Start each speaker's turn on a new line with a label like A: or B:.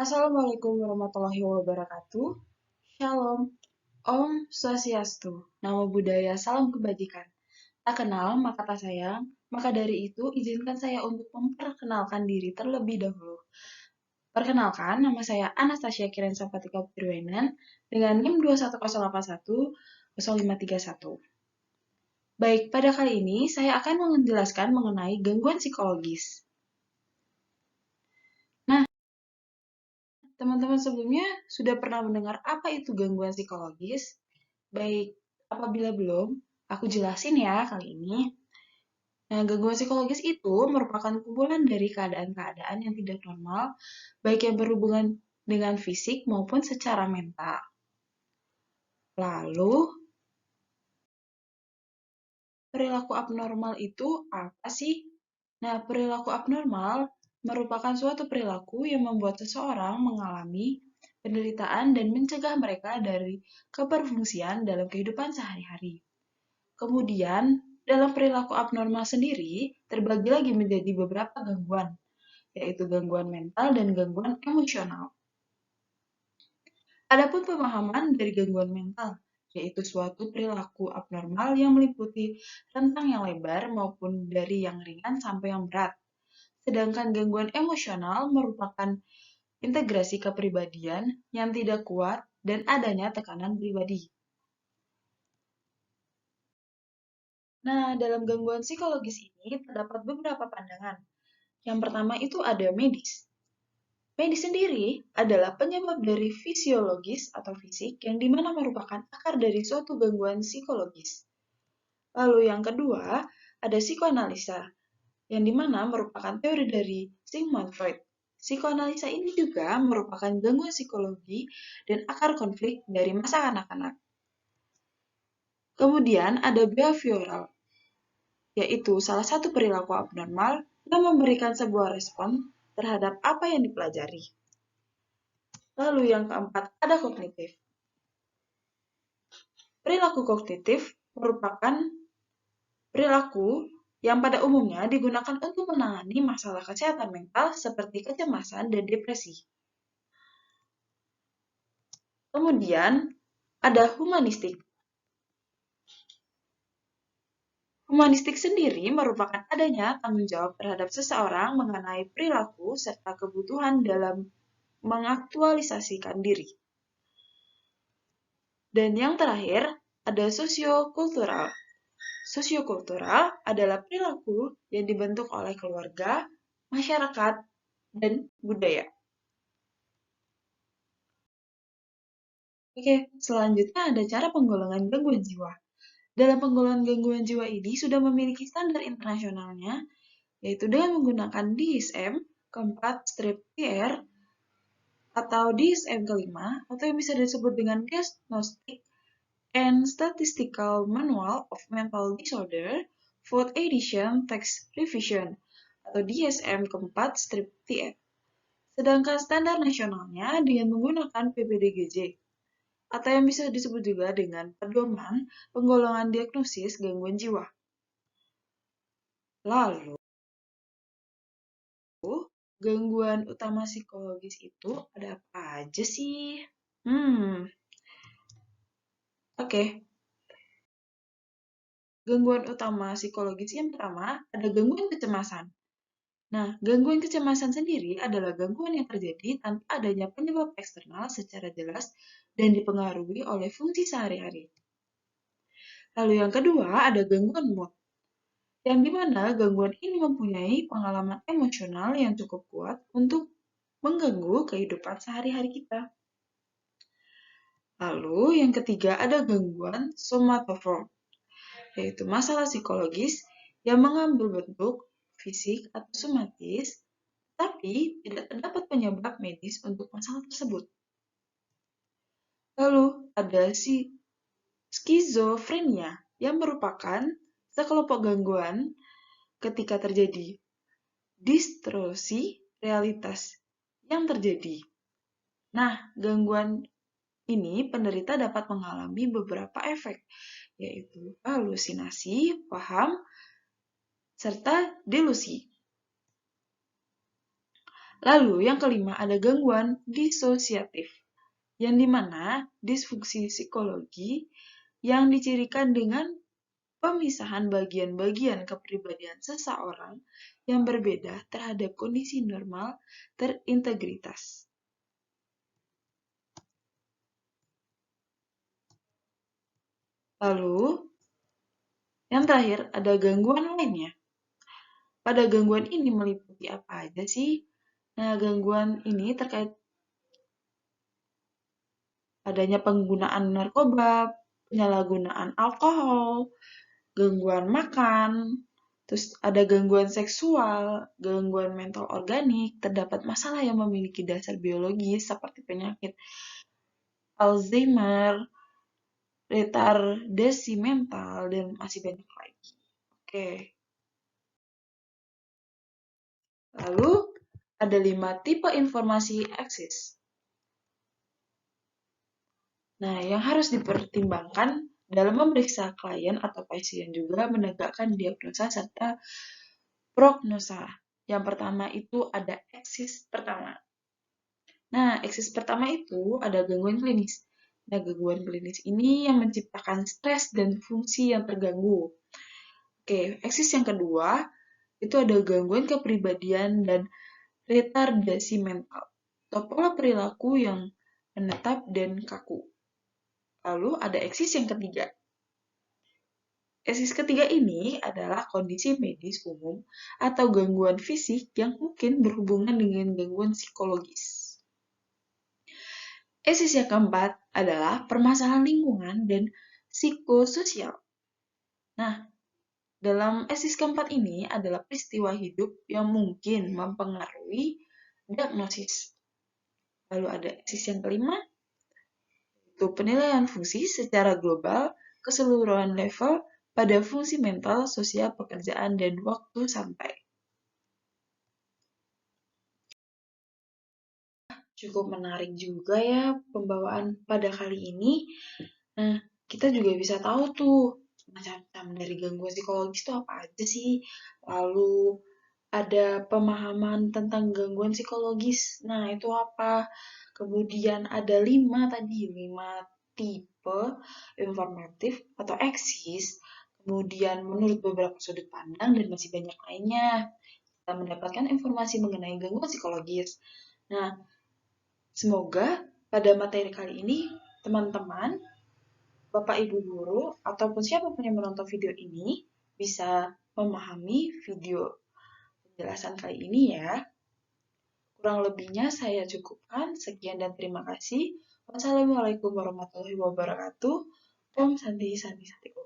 A: Assalamualaikum warahmatullahi wabarakatuh. Shalom. Om Swastiastu. Namo Buddhaya, salam kebajikan. Tak kenal, maka tak sayang. Maka dari itu, izinkan saya untuk memperkenalkan diri terlebih dahulu. Perkenalkan, nama saya Anastasia Kirensa Patika Putriwenan dengan NIM 210810531. Baik, pada kali ini saya akan menjelaskan mengenai gangguan psikologis. Teman-teman sebelumnya sudah pernah mendengar apa itu gangguan psikologis? Baik, apabila belum, aku jelasin ya kali ini. Nah, gangguan psikologis itu merupakan kumpulan dari keadaan-keadaan yang tidak normal, baik yang berhubungan dengan fisik maupun secara mental. Lalu, perilaku abnormal itu apa sih? Nah, perilaku abnormal merupakan suatu perilaku yang membuat seseorang mengalami penderitaan dan mencegah mereka dari keberfungsian dalam kehidupan sehari-hari. Kemudian, dalam perilaku abnormal sendiri terbagi lagi menjadi beberapa gangguan, yaitu gangguan mental dan gangguan emosional. Adapun pemahaman dari gangguan mental, yaitu suatu perilaku abnormal yang meliputi rentang yang lebar maupun dari yang ringan sampai yang berat. Sedangkan gangguan emosional merupakan integrasi kepribadian yang tidak kuat dan adanya tekanan pribadi. Nah, dalam gangguan psikologis ini terdapat beberapa pandangan. Yang pertama itu ada medis. Medis sendiri adalah penyebab dari fisiologis atau fisik yang dimana merupakan akar dari suatu gangguan psikologis. Lalu yang kedua ada psikoanalisa, yang dimana merupakan teori dari Sigmund Freud. Psikoanalisa ini juga merupakan gangguan psikologi dan akar konflik dari masa kanak-kanak. Kemudian ada behavioral, yaitu salah satu perilaku abnormal yang memberikan sebuah respon terhadap apa yang dipelajari. Lalu yang keempat ada kognitif. Perilaku kognitif merupakan perilaku yang pada umumnya digunakan untuk menangani masalah kesehatan mental seperti kecemasan dan depresi. Kemudian ada humanistik. Humanistik sendiri merupakan adanya tanggung jawab terhadap seseorang mengenai perilaku serta kebutuhan dalam mengaktualisasikan diri. Dan yang terakhir, ada sosiokultural. Sosiokultural adalah perilaku yang dibentuk oleh keluarga, masyarakat, dan budaya. Oke, selanjutnya ada cara penggolongan gangguan jiwa. Dalam penggolongan gangguan jiwa ini sudah memiliki standar internasionalnya, yaitu dengan menggunakan DSM keempat strip TR atau DSM kelima, atau yang bisa disebut dengan Diagnostic and Statistical Manual of Mental Disorder, 4th Edition Text Revision, atau DSM keempat strip TR. Sedangkan standar nasionalnya dengan menggunakan PPDGJ, atau yang bisa disebut juga dengan Pedoman Penggolongan Diagnosis Gangguan Jiwa. Lalu, gangguan utama psikologis itu ada apa aja sih? Oke. Gangguan utama psikologis yang pertama ada gangguan kecemasan. Nah, gangguan kecemasan sendiri adalah gangguan yang terjadi tanpa adanya penyebab eksternal secara jelas dan dipengaruhi oleh fungsi sehari-hari. Lalu yang kedua ada gangguan mood, yang dimana gangguan ini mempunyai pengalaman emosional yang cukup kuat untuk mengganggu kehidupan sehari-hari kita. Lalu yang ketiga ada gangguan somatoform, yaitu masalah psikologis yang mengambil bentuk fisik atau somatis, tapi tidak terdapat penyebab medis untuk masalah tersebut. Lalu ada skizofrenia, yang merupakan sekelompok gangguan ketika terjadi distorsi realitas yang terjadi. Nah, gangguan ini penderita dapat mengalami beberapa efek, yaitu halusinasi, paham, serta delusi. Lalu yang kelima ada gangguan disosiatif, yang dimana disfungsi psikologi yang dicirikan dengan pemisahan bagian-bagian kepribadian seseorang yang berbeda terhadap kondisi normal terintegritas. Lalu, yang terakhir ada gangguan lainnya. Pada gangguan ini meliputi apa aja sih? Nah, gangguan ini terkait adanya penggunaan narkoba, penyalahgunaan alkohol, gangguan makan, terus ada gangguan seksual, gangguan mental organik, terdapat masalah yang memiliki dasar biologis seperti penyakit Alzheimer, retardasi mental, dan masih banyak lagi. Oke. Lalu, ada 5 tipe informasi eksis. Nah, yang harus dipertimbangkan dalam memeriksa klien atau pasien juga menegakkan diagnosa serta prognosa. Yang pertama itu ada eksis pertama. Nah, eksis pertama itu ada gangguan klinis. Nah, gangguan klinis ini yang menciptakan stres dan fungsi yang terganggu. Oke, eksis yang kedua itu ada gangguan kepribadian dan retardasi mental atau pola perilaku yang menetap dan kaku. Lalu ada eksis yang ketiga. Eksis ketiga ini adalah kondisi medis umum atau gangguan fisik yang mungkin berhubungan dengan gangguan psikologis. Eksis yang keempat adalah permasalahan lingkungan dan psikososial. Nah, dalam eksis keempat ini adalah peristiwa hidup yang mungkin mempengaruhi diagnosis. Lalu ada eksis yang kelima, itu penilaian fungsi secara global keseluruhan level pada fungsi mental, sosial, pekerjaan, dan waktu santai. Cukup menarik juga ya pembawaan pada kali ini. Nah, kita juga bisa tahu tuh macam-macam dari gangguan psikologis itu apa aja sih. Lalu ada pemahaman tentang gangguan psikologis. Nah, itu apa? Kemudian ada 5 tipe informatif atau eksis. Kemudian menurut beberapa sudut pandang dan masih banyak lainnya. Kita mendapatkan informasi mengenai gangguan psikologis. Nah, semoga pada materi kali ini teman-teman, Bapak Ibu guru, ataupun siapapun yang menonton video ini bisa memahami video penjelasan kali ini ya. Kurang lebihnya saya cukupkan. Sekian dan terima kasih. Wassalamualaikum warahmatullahi wabarakatuh. Om Santi Santi Santi.